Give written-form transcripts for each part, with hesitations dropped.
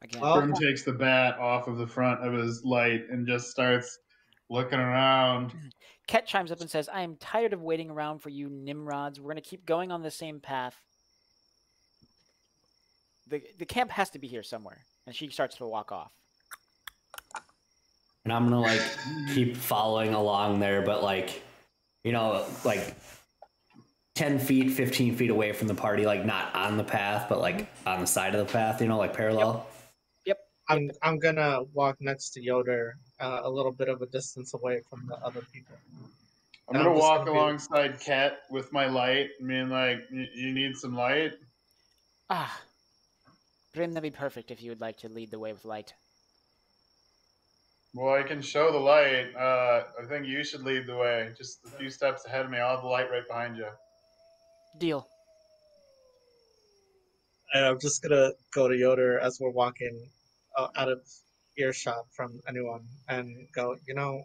Again. Grim takes the bat off of the front of his light and just starts looking around. Ket chimes up and says, I am tired of waiting around for you Nimrods. We're going to keep going on the same path. The camp has to be here somewhere. And she starts to walk off. And I'm gonna like keep following along there, but like, you know, like 10 feet, 15 feet away from the party, like not on the path, but like on the side of the path, you know, like parallel. Yep. I'm gonna walk next to Yoder, a little bit of a distance away from the other people. I'm gonna walk alongside Ket with my light, being like, "You need some light." Ah, Grim, that'd be perfect if you would like to lead the way with light. Well, I can show the light. I think you should lead the way. Just a few steps ahead of me. I'll have the light right behind you. Deal. And I'm just gonna go to Yoder as we're walking out of earshot from anyone and go, you know,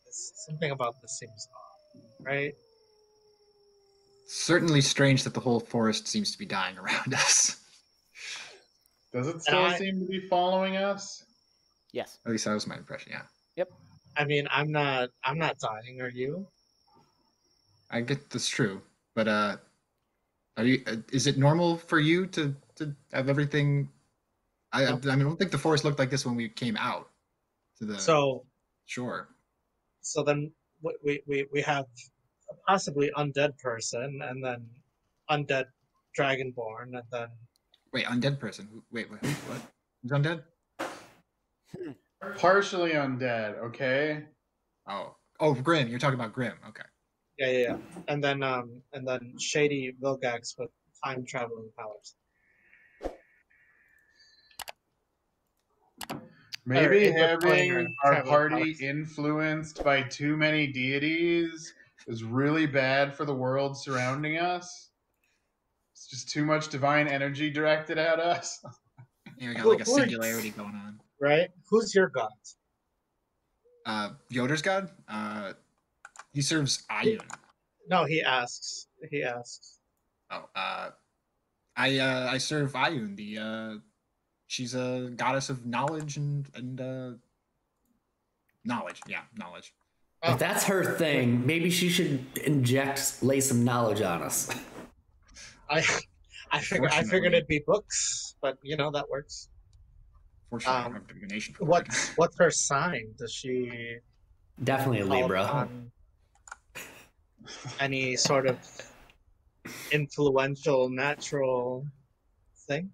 something about this seems off, right? Certainly strange that the whole forest seems to be dying around us. Does it still seem to be following us? Yes. At least that was my impression, yeah. Yep. I mean, I'm not dying, are you? I get that's true, but are you? Is it normal for you to have everything? I mean, I don't think the forest looked like this when we came out to the shore. So then we have a possibly undead person, and then undead dragonborn, and then wait, undead person. Wait, what? Who's undead? Partially undead. Okay. Oh, Grim. You're talking about Grim. Okay. Yeah. And then shady Vilgax with time traveling powers. Maybe having our party influenced by too many deities is really bad for the world surrounding us. It's just too much divine energy directed at us. Yeah, we got like a singularity going on. Right? Who's your god? Yoder's god? He serves Ayun. No, he asks. Oh, I serve Ayun, she's a goddess of knowledge and knowledge. Yeah, knowledge. If that's her thing, maybe she should lay some knowledge on us. I figured it'd be books, but you know that works. Fortunately, I don't have divination. What's her sign? Does she definitely a Libra? Any sort of influential natural thing?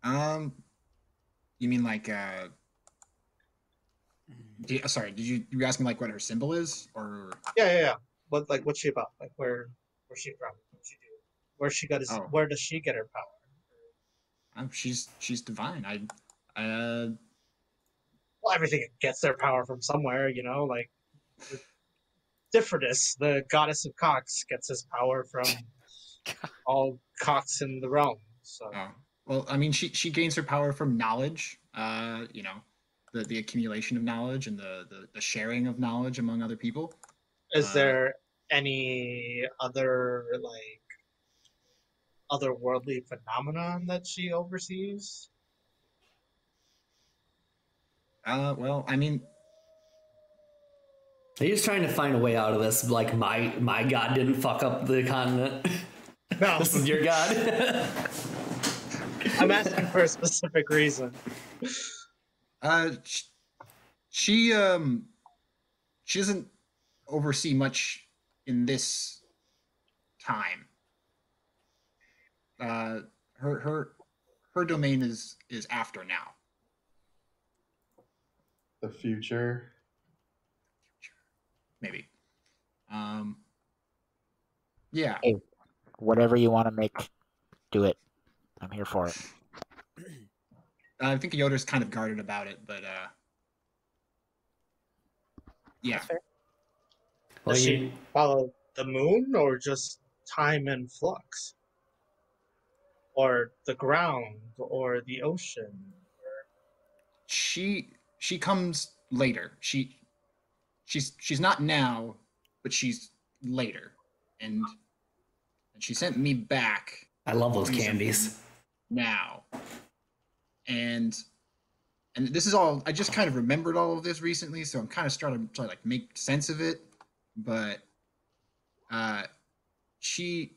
You mean like sorry, did you ask me like what her symbol is, or yeah. What's she about? Like where's she from? What's she do? Where does she get her power? She's divine. Well, everything gets their power from somewhere, you know, like Diffridus, the goddess of cocks, gets his power from all cocks in the realm. So well, I mean, she gains her power from knowledge, you know, the accumulation of knowledge and the sharing of knowledge among other people. Is there any other otherworldly phenomenon that she oversees? Well, I mean, are you just trying to find a way out of this? Like my god didn't fuck up the continent. No, this is your god. I'm asking for a specific reason. She doesn't oversee much in this time. Her domain is after now. The future. Maybe. Yeah. Hey, whatever you want to make, do it. I'm here for it. I think Yoder's kind of guarded about it, but yeah. Does she follow the moon, or just time and flux, or the ground, or the ocean? She comes later. She's not now, but she's later, and she sent me back. I love those candies. Now, and this is all, I just kind of remembered all of this recently, so I'm kind of trying to like make sense of it. But she'll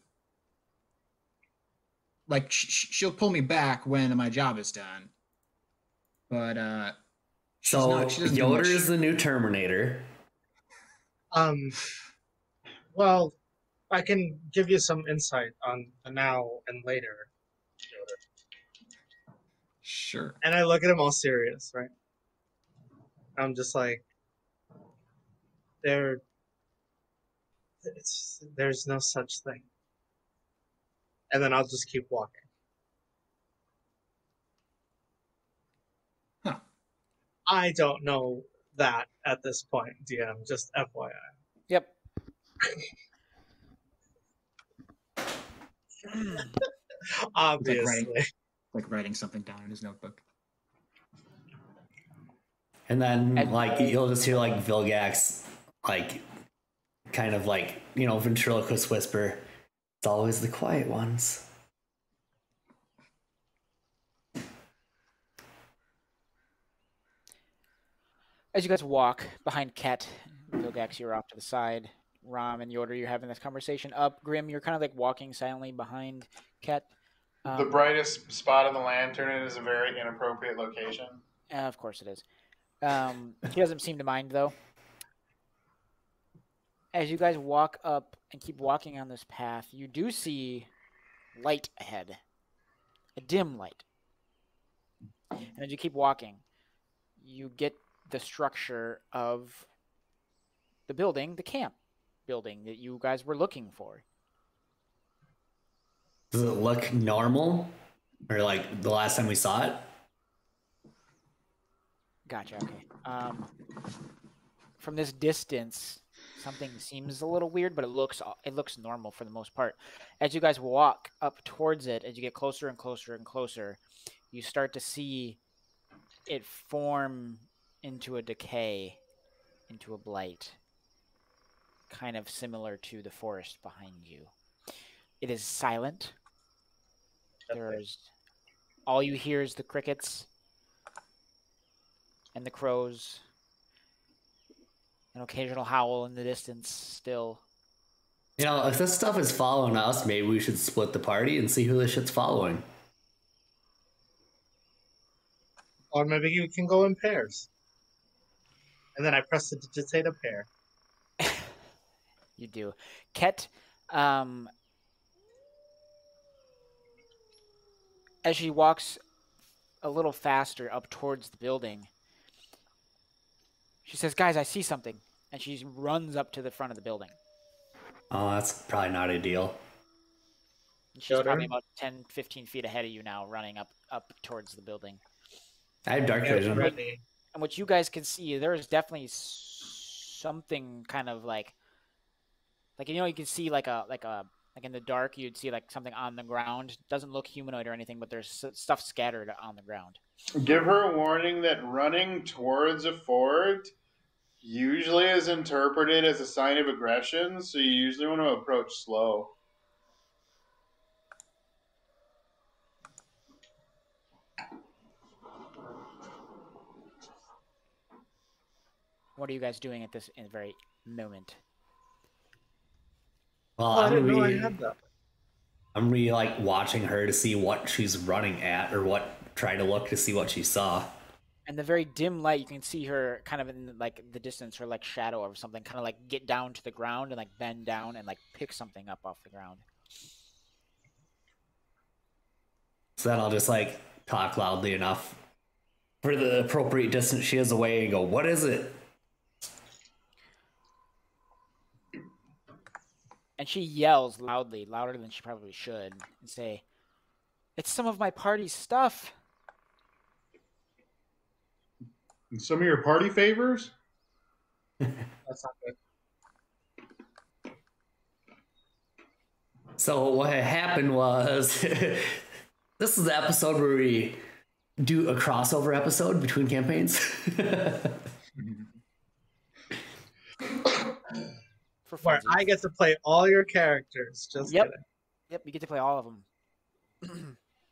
pull me back when my job is done. But so Yoder is the new Terminator. Well, I can give you some insight on the now and later, Yoder. Sure. And I look at him all serious, right? I'm just like, there's no such thing. And then I'll just keep walking. Huh. I don't know that at this point, DM, just FYI. Yep. Obviously. Like writing something down in his notebook. And then, like, you'll just hear, like, Vilgax, like, kind of like, you know, ventriloquist whisper, it's always the quiet ones. As you guys walk behind Ket, Vilgax, you're off to the side. Rom and Yoder, you're having this conversation up. Grim, you're kind of like walking silently behind Ket. The brightest spot on the lantern is a very inappropriate location. Of course it is. He doesn't seem to mind, though. As you guys walk up and keep walking on this path, you do see light ahead. A dim light. And as you keep walking, you get the structure of the building, the camp building that you guys were looking for. Does it look normal? Or like the last time we saw it? Gotcha, okay. From this distance, something seems a little weird, but it looks normal for the most part. As you guys walk up towards it, as you get closer and closer and closer, you start to see it form into a decay, into a blight, kind of similar to the forest behind you. It is silent. All you hear is the crickets and the crows, an occasional howl in the distance still. You know, if this stuff is following us, maybe we should split the party and see who this shit's following. Or maybe you can go in pairs. And then I press the digitate a pair. You do. Ket, as she walks a little faster up towards the building, she says, "Guys, I see something." And she runs up to the front of the building. Oh, that's probably not ideal. She's probably about 10, 15 feet ahead of you now, running up towards the building. I have dark vision. And what you guys can see, there is definitely something kind of like you know, you can see like in the dark, you'd see like something on the ground. It doesn't look humanoid or anything, but there's stuff scattered on the ground. Give her a warning that running towards a fort usually is interpreted as a sign of aggression, so you usually want to approach slow. What are you guys doing at this very moment? Well, I didn't know I had that. I'm really like watching her to see what she's running at, or try to look to see what she saw. And the very dim light, you can see her kind of in like the distance, her like shadow or something, kind of like get down to the ground and like bend down and like pick something up off the ground. So then I'll just like talk loudly enough for the appropriate distance she is away and go, "What is it?" And she yells loudly, louder than she probably should, and say, "It's some of my party's stuff." And some of your party favors? That's not good. So what had happened was, this is the episode where we do a crossover episode between campaigns. Where I get to play all your characters. Just Yep. kidding. Yep, you get to play all of them.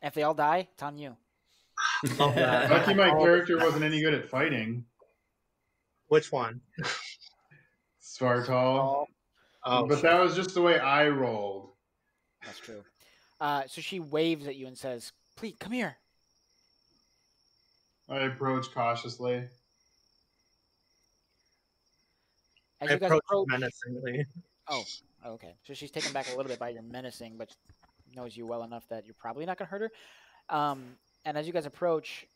If they all die, it's on you. Love that. Lucky my All the character stats. wasn't any good at fighting. Which one? Svartal. Oh, But that was just the way I rolled. That's true. So she waves at you and says, "Please come here." I approach cautiously. As I you guys approach approach, menacingly. oh, okay. So she's taken back a little bit by your menacing, but knows you well enough that you're probably not gonna hurt her. And as you guys approach,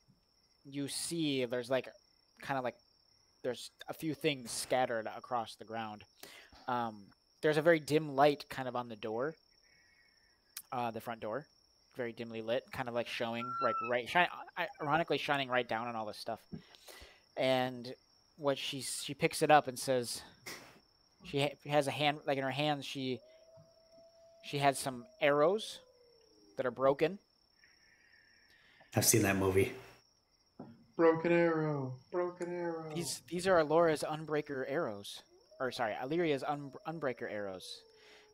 you see there's like, kind of like, there's a few things scattered across the ground. There's a very dim light kind of on the door, the front door, very dimly lit, kind of like showing ironically shining right down on all this stuff. And what she picks it up and says, she has a hand, like in her hands, she has some arrows that are broken. I've seen that movie. Broken arrow. Broken arrow. These are Elora's Unbreaker arrows. Or sorry, Illyria's Unbreaker arrows.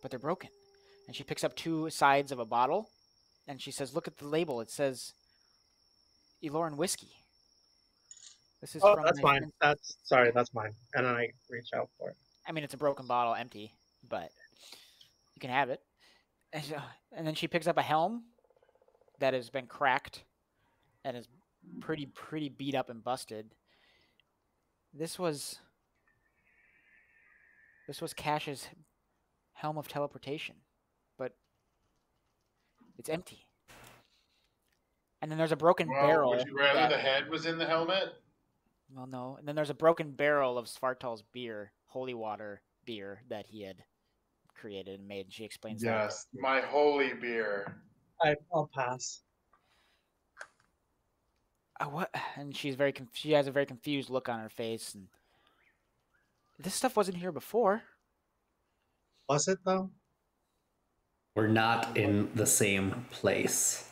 But they're broken. And she picks up two sides of a bottle and she says, "Look at the label. It says Eloran whiskey." This is Oh, from that's mine. That's mine. And then I reach out for it. I mean, it's a broken bottle, empty, but you can have it. And then she picks up a helm that has been cracked and is pretty beat up and busted. This was Cash's helm of teleportation, but it's empty. And then there's a broken barrel. Would you rather the head was in the helmet? Well, no. And then there's a broken barrel of Svartal's beer, holy water beer, that he had created and made. And she explains that. Yes, my holy beer. I'll pass. What? And she has a very confused look on her face. And this stuff wasn't here before. Was it though? We're not in the same place.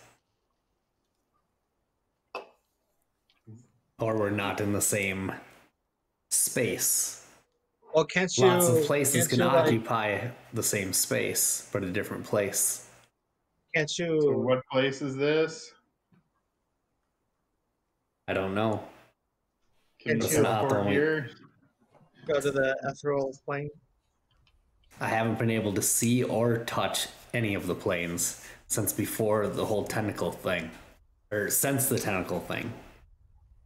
Or we're not in the same space. Well, can't you? Lots of places can you, occupy the same space, but a different place. Can't you? So what place is this? I don't know. Can Can't you you teleport here? Go to the ethereal plane. I haven't been able to see or touch any of the planes since before the whole tentacle thing. Or since the tentacle thing.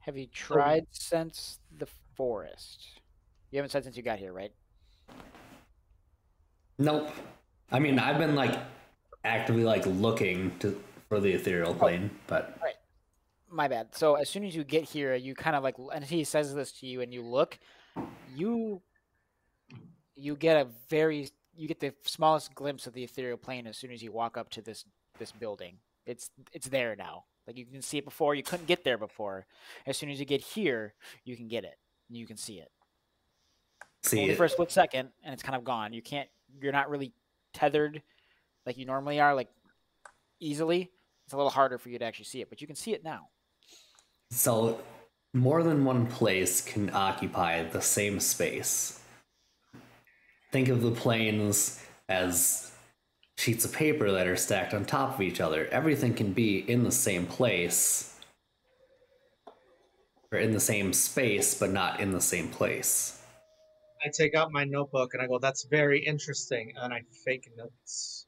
Have you tried since the forest? You haven't said since you got here, right? Nope. I mean, I've been like actively like looking for the ethereal plane, but Right. My bad. So as soon as you get here, you kind of like, and he says this to you, and you look, you get the smallest glimpse of the ethereal plane as soon as you walk up to this building. It's there now. Like, you can see it before. You couldn't get there before. As soon as you get here, you can get it. You can see it. Only for a split second, and it's kind of gone. You're not really tethered like you normally are, like easily. It's a little harder for you to actually see it, but you can see it now. So more than one place can occupy the same space. Think of the planes as sheets of paper that are stacked on top of each other. Everything can be in the same place, or in the same space, but not in the same place. I take out my notebook and I go, "That's very interesting," and I fake notes.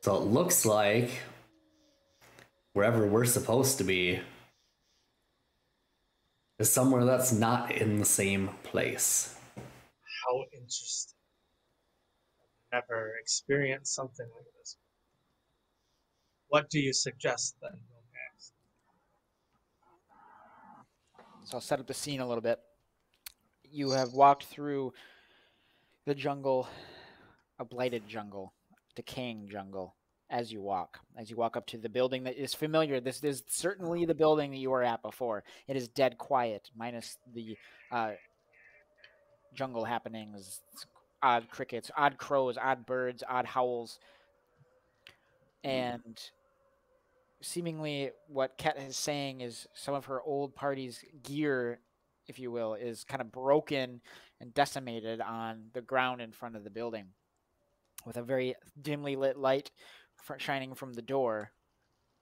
So it looks like wherever we're supposed to be is somewhere that's not in the same place. How interesting. I've never experienced something like this. What do you suggest then? So I'll set up the scene a little bit. You have walked through the jungle, a blighted jungle, decaying jungle, as you walk up to the building that is familiar. This is certainly the building that you were at before. It is dead quiet, minus the jungle happenings, odd crickets, odd crows, odd birds, odd howls. And seemingly what Ket is saying is some of her old party's gear, if you will, is kind of broken and decimated on the ground in front of the building, with a very dimly lit light shining from the door.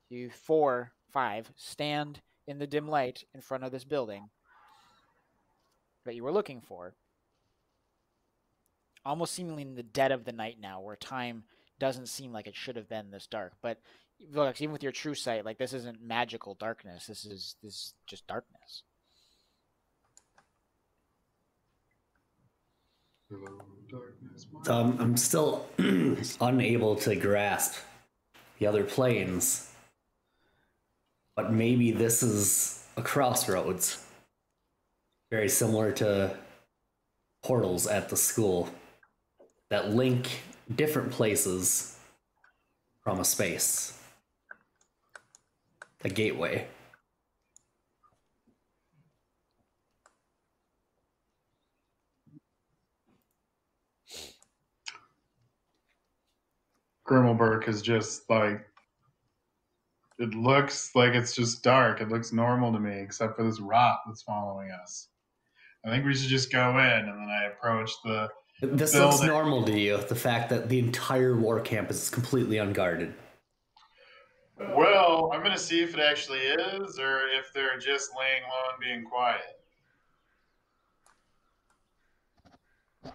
You 4, 5 stand in the dim light in front of this building that you were looking for. Almost seemingly in the dead of the night now, where time doesn't seem like it should have been this dark. But look, even with your true sight, like this isn't magical darkness. This is just darkness. So I'm still unable to grasp the other planes, but maybe this is a crossroads, very similar to portals at the school that link different places from a space, a gateway. Grimmelberg is just like, it looks like it's just dark. It looks normal to me, except for this rot that's following us. I think we should just go in, and then I approach the This building. looks normal to you, the fact that the entire war campus is completely unguarded. Well, I'm going to see if it actually is, or if they're just laying low and being quiet. I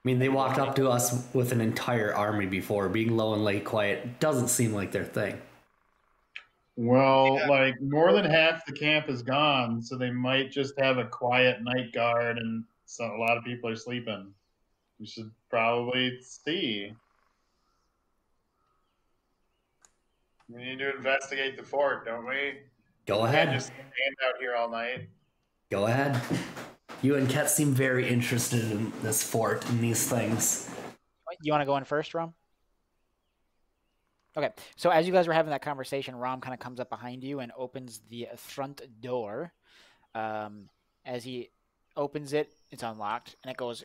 mean, they walked up to us with an entire army before. Being low and lay quiet doesn't seem like their thing. Well, like more than half the camp is gone, so they might just have a quiet night guard, and so a lot of people are sleeping. We should probably see. We need to investigate the fort, don't we? Go We ahead. can't just stand out here all night. Go ahead. You and Ket seem very interested in this fort and these things. You want to go in first, Rom? Okay, so as you guys were having that conversation, Rom kind of comes up behind you and opens the front door. As he opens it, it's unlocked, and it goes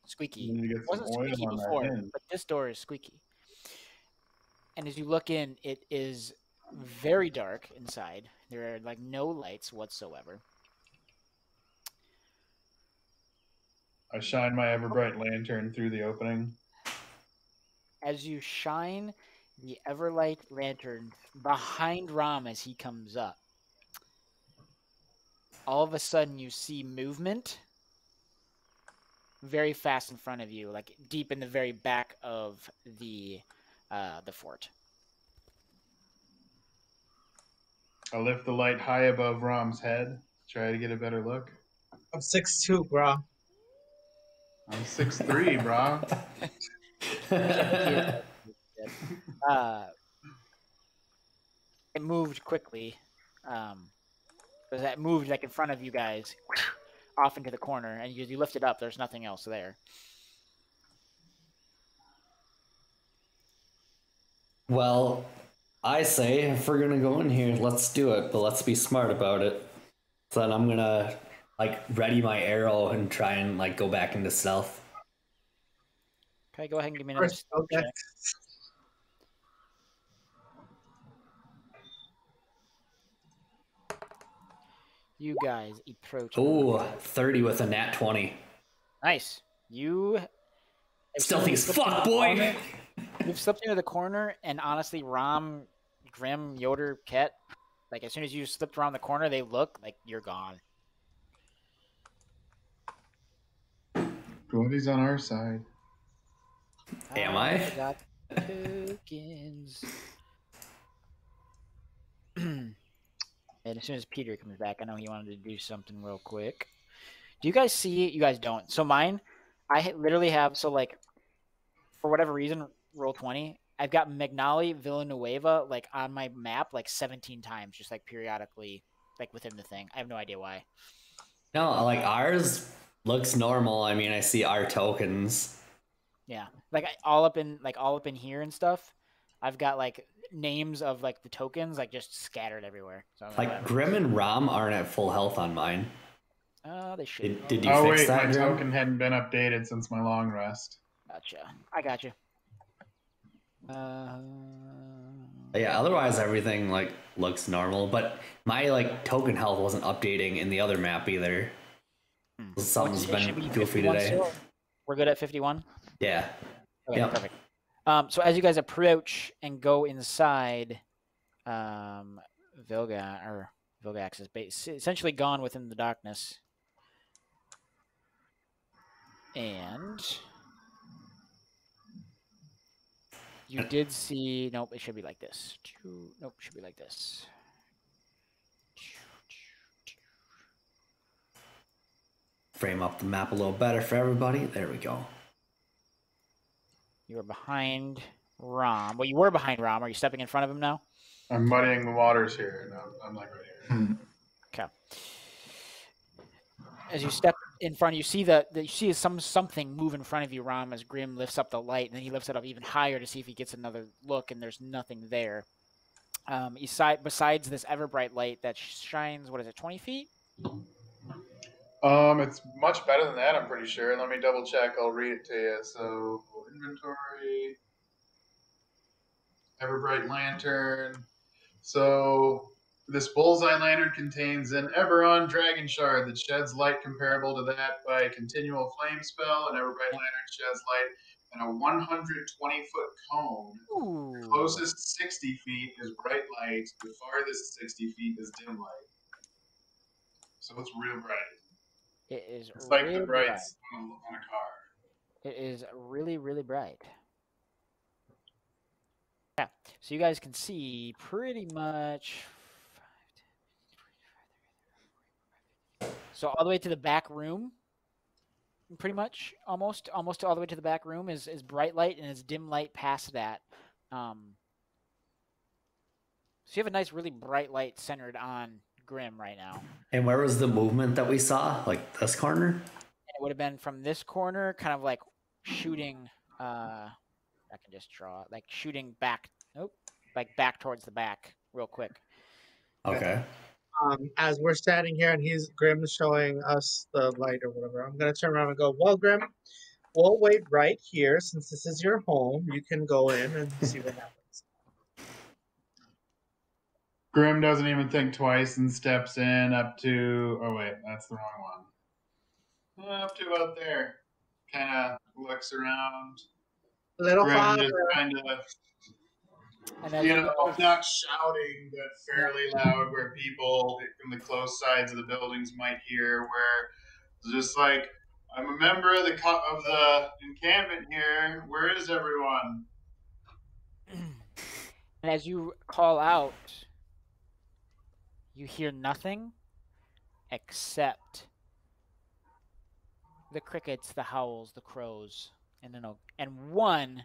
squeaky. You need to get It some wasn't oil squeaky on that before, hinge. but this door is squeaky. And as you look in, it is very dark inside. There are like no lights whatsoever. I shine my ever bright lantern through the opening. As you shine the Everlight lantern behind Rom as he comes up, all of a sudden you see movement very fast in front of you, like deep in the very back of the fort. I lift the light high above Rom's head, try to get a better look. I'm 6'2", bro. I'm 6'3", bro. It moved quickly. That moved like in front of you guys, off into the corner, and you lift it up. There's nothing else there. Well, I say if we're gonna go in here, let's do it, but let's be smart about it. So then I'm gonna like ready my arrow and try and like go back into stealth. Okay, go ahead and give me another stealth check. You guys approach. Oh, 30 with a nat 20. Nice. You Stealthy as fuck, boy! You've slipped into the corner, and honestly, Rom, Grim, Yoder, Ket, like as soon as you slipped around the corner, they look like you're gone. Goody's on our side. Am I? Got tokens. And as soon as Peter comes back, I know he wanted to do something real quick. Do you guys see it? You guys don't. So mine, I literally have, so like, for whatever reason, roll 20. I've got Magnoli, Villanueva, like on my map, like 17 times, just like periodically, like within the thing. I have no idea why. No, like ours looks normal. I mean, I see our tokens. Yeah, like all up in here and stuff. I've got like names of like the tokens like just scattered everywhere. So like Grim and Rom aren't at full health on mine. They should. Did you fix that? My Grim? token hadn't been updated since my long rest. Gotcha. I got you. Yeah, otherwise everything like looks normal, but my like token health wasn't updating in the other map either. Something's been goofy today. Still? We're good at 51? Yeah. Okay, Yep. perfect. So as you guys approach and go inside, Vilgax is essentially gone within the darkness. And you did see, nope, it should be like this. Nope, it should be like this. Frame up the map a little better for everybody. There we go. You are behind Rom. Well, you were behind Rom. Are you stepping in front of him now? I'm muddying the waters here. No, I'm like right here. Okay. As you step in front, you see something move in front of you, Rom, as Grim lifts up the light, and then he lifts it up even higher to see if he gets another look, and there's nothing there. Besides this ever bright light that shines, 20 feet? It's much better than that, I'm pretty sure. Let me double check. I'll read it to you. So, inventory, Everbright Lantern. So, this bullseye lantern contains an Eberron dragon shard that sheds light comparable to that by a continual flame spell. An Everbright lantern sheds light in a 120-foot cone. Ooh. The closest 60 feet is bright light. The farthest 60 feet is dim light. So it's real bright. It's like the brights on a car. It is really, really bright. Yeah. So you guys can see pretty much. So all the way to the back room, pretty much, almost all the way to the back room is bright light, and it's dim light past that. So you have a nice, really bright light centered on Grim right now. And where was the movement that we saw? Like this corner? It would have been from this corner, kind of like shooting. I can just draw like shooting back. Nope, like back towards the back, real quick. Okay. As we're standing here and Grim showing us the light or whatever, I'm gonna turn around and go, well, Grim, we'll wait right here since this is your home. You can go in and see what happens. Grim doesn't even think twice and steps in up to. Oh wait, that's the wrong one. Up to about there. Kind of looks around. Little Grim father. just kind of, you know, not shouting, but fairly loud, where people from the close sides of the buildings might hear. Where it's just like, I'm a member of the encampment here. Where is everyone? And as you call out, you hear nothing except the crickets, the howls, the crows, and one.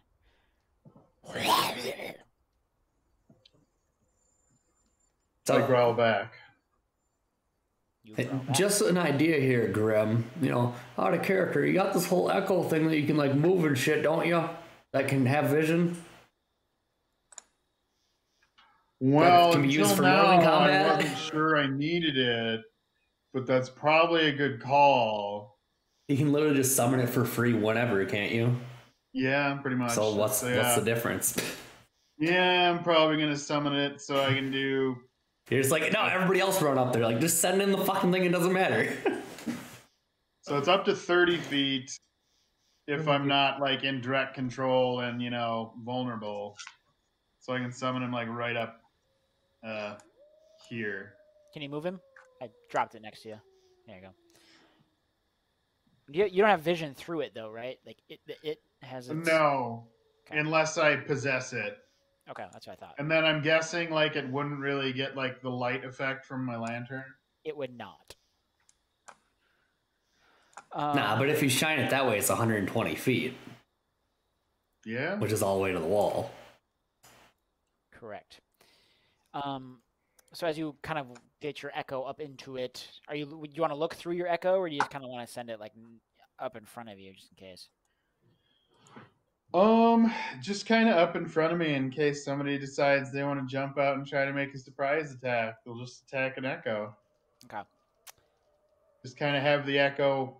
So I growl back. Just an idea here, Grim. You know, out of character. You got this whole echo thing that you can like move and shit, don't you? That can have vision. Well, until now, I wasn't sure I needed it, but that's probably a good call. You can literally just summon it for free whenever, can't you? Yeah, pretty much. So what's the difference? Yeah, I'm probably gonna summon it so I can do. You're just like, no, everybody else run up there. Like, just send in the fucking thing. It doesn't matter. So it's up to 30 feet if I'm not like in direct control and vulnerable. So I can summon him like right up here. Can you move him? I dropped it next to you. There you go. You don't have vision through it though, right? Like it has its... No, okay. Unless I possess it. Okay, that's what I thought. And then I'm guessing like it wouldn't really get like the light effect from my lantern. It would not. Nah, but if you shine it that way, it's 120 feet. Yeah. Which is all the way to the wall. Correct. So as you kind of get your echo up into it, do you want to look through your echo, or do you just kind of want to send it like up in front of you, just in case? Just kind of up in front of me in case somebody decides they want to jump out and try to make a surprise attack. They'll just attack an echo. Okay. Just kind of have the echo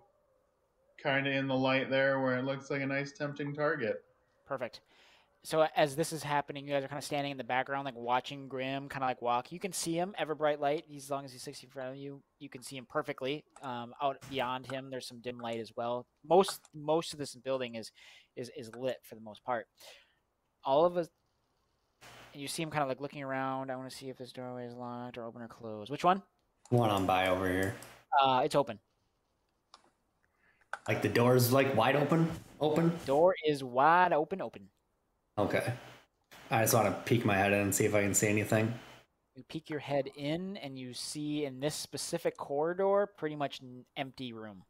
kind of in the light there where it looks like a nice tempting target. Perfect. So as this is happening, you guys are kind of standing in the background, like watching Grim kind of like walk. You can see him, ever bright light. As long as he's 60 in front of you, you can see him perfectly. Out beyond him, there's some dim light as well. Most of this building is lit for the most part. All of us, you see him kind of like looking around. I want to see if this doorway is locked or open or closed. Which one? One on by over here. It's open. Like the door's like wide open? Open? Door is wide open. Okay. I just want to peek my head in and see if I can see anything. You peek your head in, and you see in this specific corridor pretty much an empty room.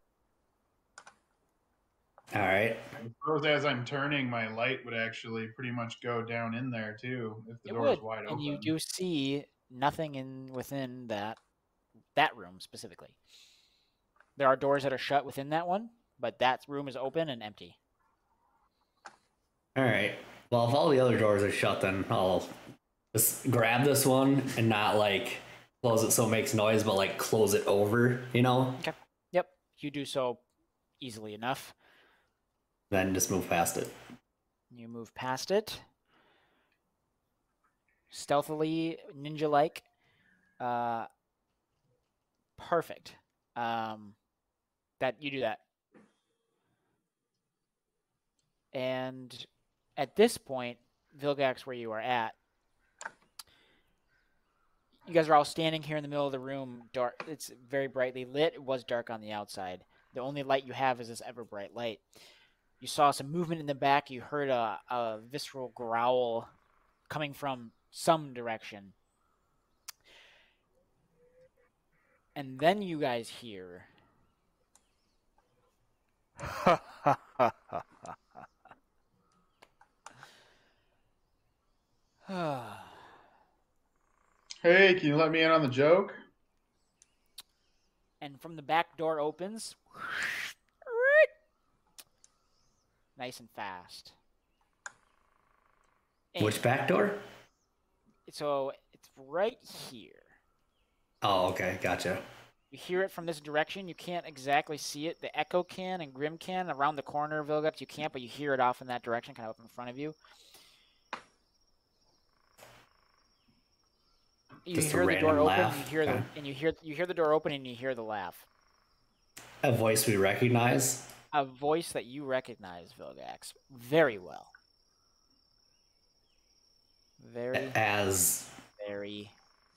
All right. I suppose as I'm turning, my light would actually pretty much go down in there too if the door is wide open. And you do see nothing within that room specifically. There are doors that are shut within that one, but that room is open and empty. All right. Well, if all the other doors are shut, then I'll just grab this one and not like close it so it makes noise, but like close it over, you know? Okay. Yep. You do so easily enough. Then just move past it. You move past it. Stealthily, ninja-like. Perfect. That you do that. And at this point, Vilgax, where you are at, you guys are all standing here in the middle of the room. Dark. It's very brightly lit. It was dark on the outside. The only light you have is this ever-bright light. You saw some movement in the back. You heard a visceral growl coming from some direction. And then you guys hear... Hey, can you let me in on the joke? And from the back door opens, nice and fast. And Which back door? so it's right here. Oh, okay. Gotcha. You hear it from this direction. You can't exactly see it. The Echo can and Grim can around the corner of Vilgax. You can't, but you hear it off in that direction, kind of up in front of you. You Just hear a the door random open. laugh. You hear the and you hear the door open, and you hear the laugh. A voice we recognize. A voice that you recognize, Vilgax, very well. As very.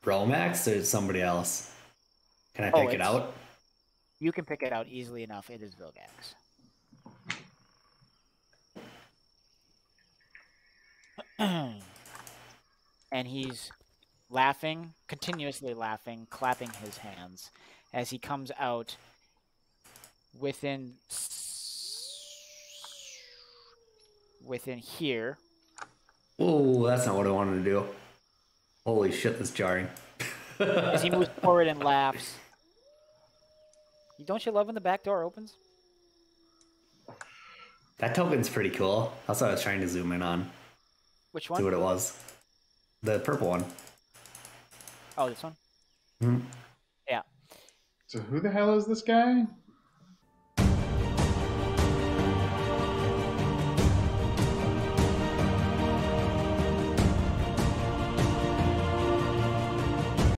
Romax or somebody else? Can I pick it out? You can pick it out easily enough. It is Vilgax. And he's laughing, continuously laughing, clapping his hands as he comes out within here. Oh, that's not what I wanted to do. Holy shit, that's jarring. As he moves forward and laughs. Don't you love when the back door opens? That token's pretty cool. That's what I was trying to zoom in on. Which one? See what it was. The purple one. Oh, this one? Mm-hmm. Yeah. So who the hell is this guy?